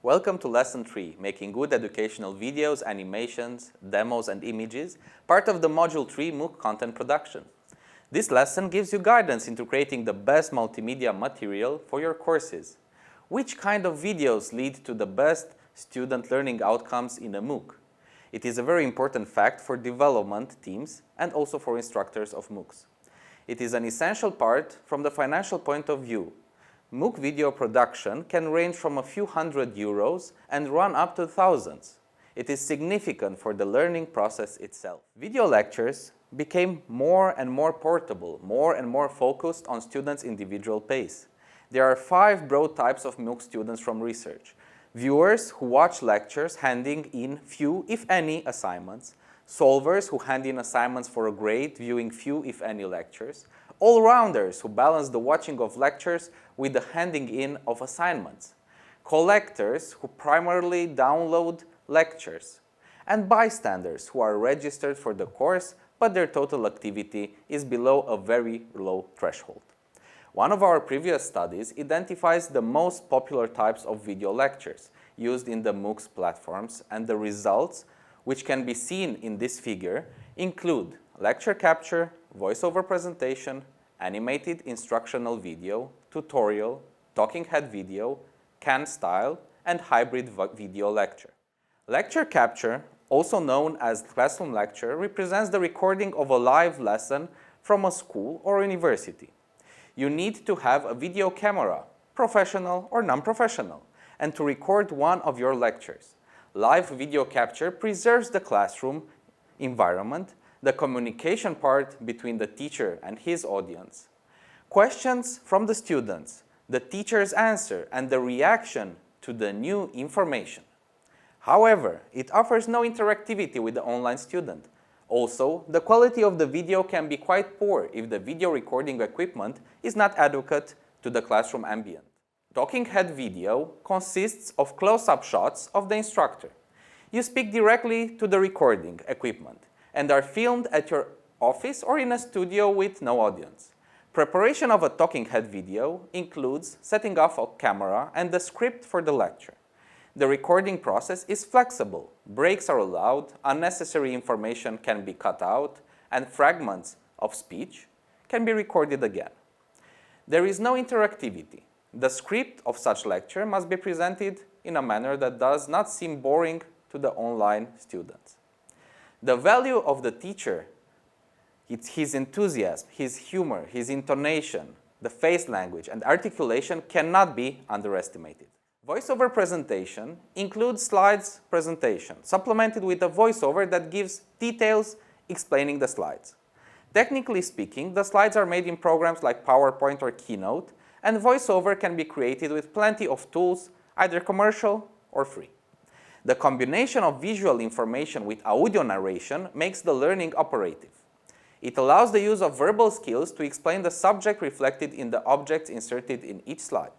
Welcome to Lesson 3, Making Good Educational Videos, Animations, Demos and Images, part of the Module 3 MOOC Content Production. This lesson gives you guidance into creating the best multimedia material for your courses. Which kind of videos lead to the best student learning outcomes in a MOOC? It is a very important fact for development teams and also for instructors of MOOCs. It is an essential part from the financial point of view. MOOC video production can range from a few €100 and run up to thousands. It is significant for the learning process itself. Video lectures became more and more portable, more and more focused on students' individual pace. There are 5 broad types of MOOC students from research. Viewers who watch lectures handing in few, if any, assignments. Solvers who hand in assignments for a grade, viewing few, if any, lectures. All-rounders who balance the watching of lectures with the handing in of assignments. Collectors who primarily download lectures. And bystanders who are registered for the course, but their total activity is below a very low threshold. One of our previous studies identifies the most popular types of video lectures used in the MOOCs platforms, and the results, which can be seen in this figure, include lecture capture, voiceover presentation, animated instructional video, tutorial, talking head video, can style, and hybrid video lecture. Lecture capture, also known as classroom lecture, represents the recording of a live lesson from a school or university. You need to have a video camera, professional or non-professional, and to record one of your lectures. Live video capture preserves the classroom environment, the communication part between the teacher and his audience. Questions from the students, the teacher's answer, and the reaction to the new information. However, it offers no interactivity with the online student. Also, the quality of the video can be quite poor if the video recording equipment is not adequate to the classroom ambient. Talking head video consists of close-up shots of the instructor. You speak directly to the recording equipment and are filmed at your office or in a studio with no audience. Preparation of a talking head video includes setting up a camera and the script for the lecture. The recording process is flexible, breaks are allowed, unnecessary information can be cut out, and fragments of speech can be recorded again. There is no interactivity. The script of such lecture must be presented in a manner that does not seem boring to the online students. The value of the teacher, it's his enthusiasm, his humor, his intonation, the face language, and articulation cannot be underestimated. Voiceover presentation includes slides presentation, supplemented with a voiceover that gives details explaining the slides. Technically speaking, the slides are made in programs like PowerPoint or Keynote, and voiceover can be created with plenty of tools, either commercial or free. The combination of visual information with audio narration makes the learning operative. It allows the use of verbal skills to explain the subject reflected in the objects inserted in each slide.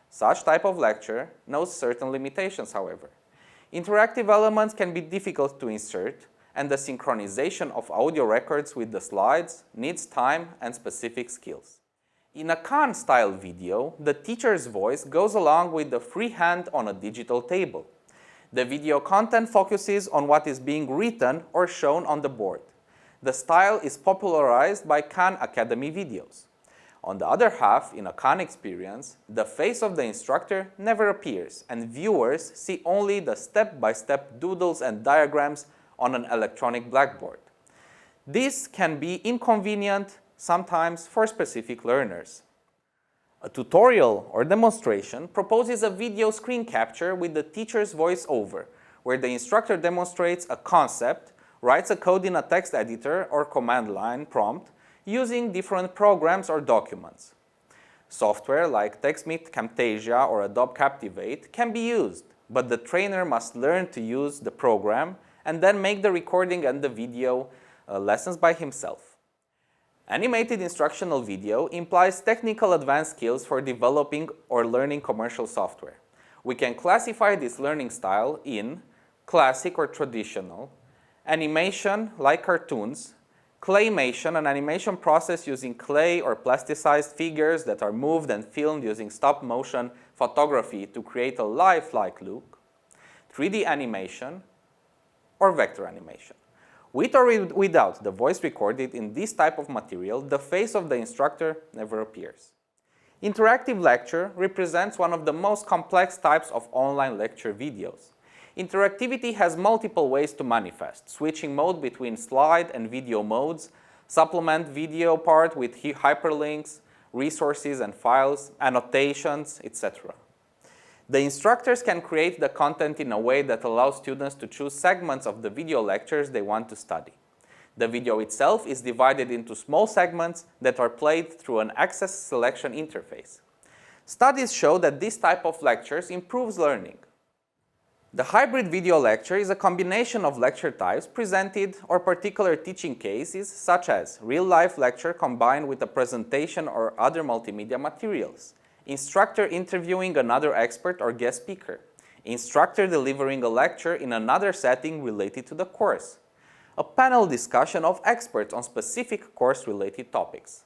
Such type of lecture knows certain limitations, however. Interactive elements can be difficult to insert, and the synchronization of audio records with the slides needs time and specific skills. In a can-style video, the teacher's voice goes along with the free hand on a digital table. The video content focuses on what is being written or shown on the board. The style is popularized by Khan Academy videos. On the other half, in a Khan experience, the face of the instructor never appears, and viewers see only the step-by-step doodles and diagrams on an electronic blackboard. This can be inconvenient sometimes for specific learners. A tutorial or demonstration proposes a video screen capture with the teacher's voice over, where the instructor demonstrates a concept, writes a code in a text editor or command line prompt, using different programs or documents. Software like TextMeet, Camtasia, or Adobe Captivate can be used, but the trainer must learn to use the program and then make the recording and the video lessons by himself. Animated instructional video implies technical advanced skills for developing or learning commercial software. We can classify this learning style in classic or traditional, animation like cartoons, claymation, an animation process using clay or plasticized figures that are moved and filmed using stop-motion photography to create a lifelike look, 3D animation, or vector animation. With or without the voice recorded in this type of material, the face of the instructor never appears. Interactive lecture represents one of the most complex types of online lecture videos. Interactivity has multiple ways to manifest, switching mode between slide and video modes, supplement video part with hyperlinks, resources and files, annotations, etc. The instructors can create the content in a way that allows students to choose segments of the video lectures they want to study. The video itself is divided into small segments that are played through an access selection interface. Studies show that this type of lectures improves learning. The hybrid video lecture is a combination of lecture types presented or particular teaching cases such as real-life lecture combined with a presentation or other multimedia materials, instructor interviewing another expert or guest speaker, instructor delivering a lecture in another setting related to the course, a panel discussion of experts on specific course-related topics,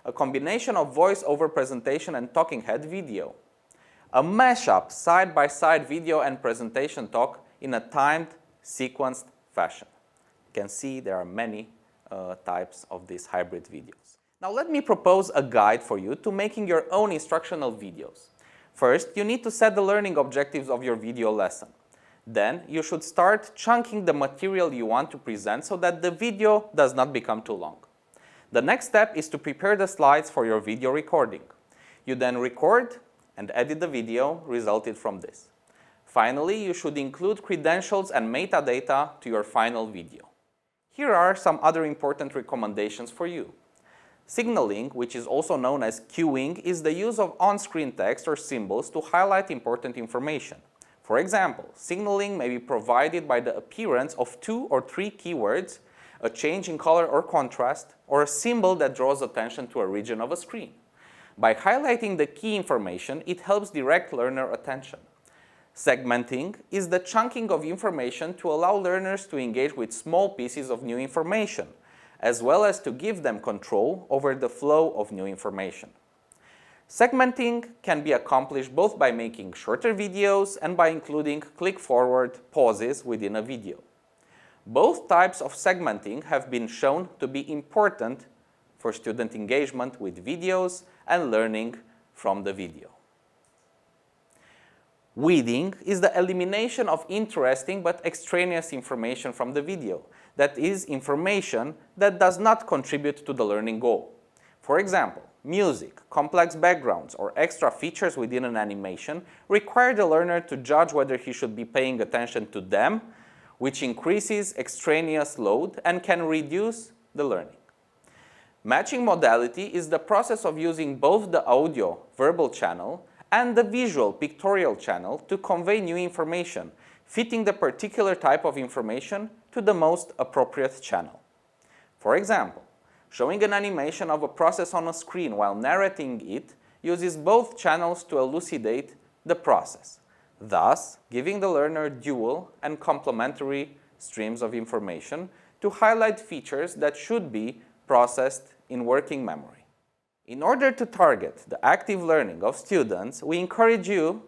a combination of voice-over presentation and talking head video, a mashup side-by-side video and presentation talk in a timed, sequenced fashion. You can see there are many types of these hybrid videos. Now let me propose a guide for you to making your own instructional videos. First, you need to set the learning objectives of your video lesson. Then, you should start chunking the material you want to present so that the video does not become too long. The next step is to prepare the slides for your video recording. You then record and edit the video resulted from this. Finally, you should include credentials and metadata to your final video. Here are some other important recommendations for you. Signaling, which is also known as cueing, is the use of on-screen text or symbols to highlight important information. For example, signaling may be provided by the appearance of 2 or 3 keywords, a change in color or contrast, or a symbol that draws attention to a region of a screen. By highlighting the key information, it helps direct learner attention. Segmenting is the chunking of information to allow learners to engage with small pieces of new information, as well as to give them control over the flow of new information. Segmenting can be accomplished both by making shorter videos and by including click-forward pauses within a video. Both types of segmenting have been shown to be important for student engagement with videos and learning from the video. Weeding is the elimination of interesting but extraneous information from the video. That is, information that does not contribute to the learning goal. For example, music, complex backgrounds, or extra features within an animation require the learner to judge whether he should be paying attention to them, which increases extraneous load and can reduce the learning. Matching modality is the process of using both the audio, verbal channel and the visual, pictorial channel to convey new information, fitting the particular type of information to the most appropriate channel. For example, showing an animation of a process on a screen while narrating it uses both channels to elucidate the process, thus giving the learner dual and complementary streams of information to highlight features that should be processed in working memory. In order to target the active learning of students, we encourage you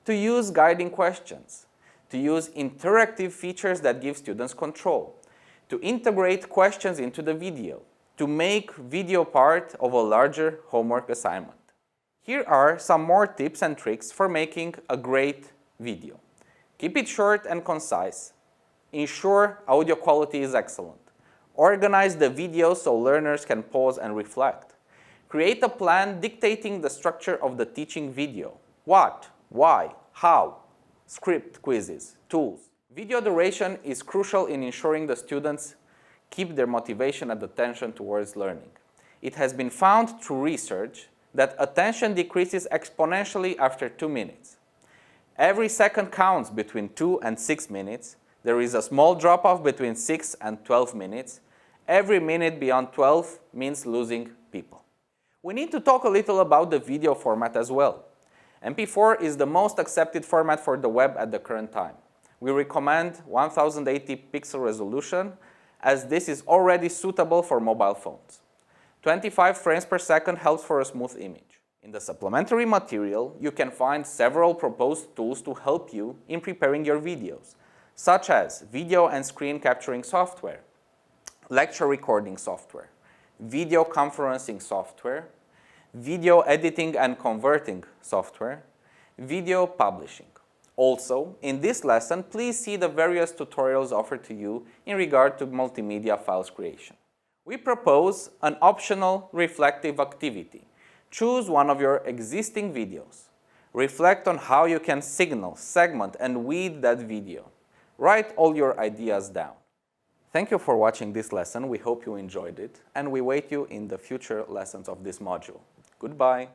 to use guiding questions, to use interactive features that give students control, to integrate questions into the video, to make video part of a larger homework assignment. Here are some more tips and tricks for making a great video. Keep it short and concise. Ensure audio quality is excellent. Organize the video so learners can pause and reflect. Create a plan dictating the structure of the teaching video. What, why, how, script, quizzes, tools. Video duration is crucial in ensuring the students keep their motivation and attention towards learning. It has been found through research that attention decreases exponentially after 2 minutes. Every second counts between 2 and 6 minutes. There is a small drop-off between 6 and 12 minutes. Every minute beyond 12 means losing people. We need to talk a little about the video format as well. MP4 is the most accepted format for the web at the current time. We recommend 1080 pixel resolution as this is already suitable for mobile phones. 25 frames per second helps for a smooth image. In the supplementary material, you can find several proposed tools to help you in preparing your videos, such as video and screen capturing software, lecture recording software, video conferencing software, video editing and converting software, video publishing. Also, in this lesson, please see the various tutorials offered to you in regard to multimedia files creation. We propose an optional reflective activity. Choose one of your existing videos. Reflect on how you can signal, segment, and weed that video. Write all your ideas down. Thank you for watching this lesson. We hope you enjoyed it, and we await you in the future lessons of this module. Goodbye.